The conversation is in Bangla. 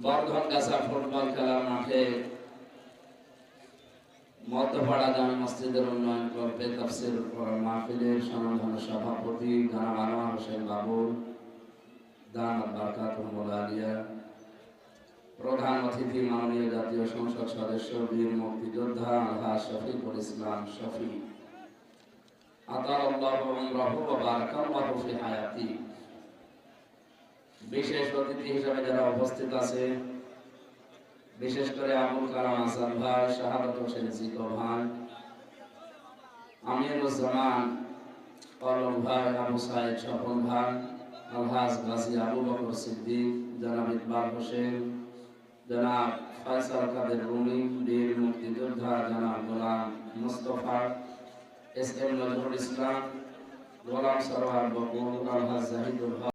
বরধনগাছা ফুটবল খেলার মাঠে মধ্যপাড়া জামে মসজিদের উন্নয়ন ক্লাবে তাফসীর মাহফিলের সমাধান সভাপতি জনাব আনোয়ার হোসেন বাবুল দামাত বারকাতুহুল আলিয়া, প্রধান অতিথি মাননীয় জাতীয় সংসদ সদস্য বীর মুক্তিযোদ্ধা আলহাজ শফিকুল ইসলাম শফি, আতালাল্লাহু উমরাহু ওয়া বারাকাল্লাহু ফি হায়াতি। বিশেষ অতিথি হিসেবে যারা উপস্থিত আছে, বিশেষ করে আবুল কালাম আসাদ ভাই, শাহাদাত হোসেন জিকো ভাই, আমিরুজ্জামান কলম ভাই, আবু সাইদ স্বপন ভাই, আলহাজ গাজী আবু বকর সিদ্দিক, জনাব ইকবাল হোসেন, জনাব ফয়সাল কাদের রুমি, বীর মুক্তিযোদ্ধা জনাব গোলাম মুস্তফা, এস এম নজরুল ইসলাম, গোলাম সরওয়ার বকুল, আলহাজ জাহিদুল হক।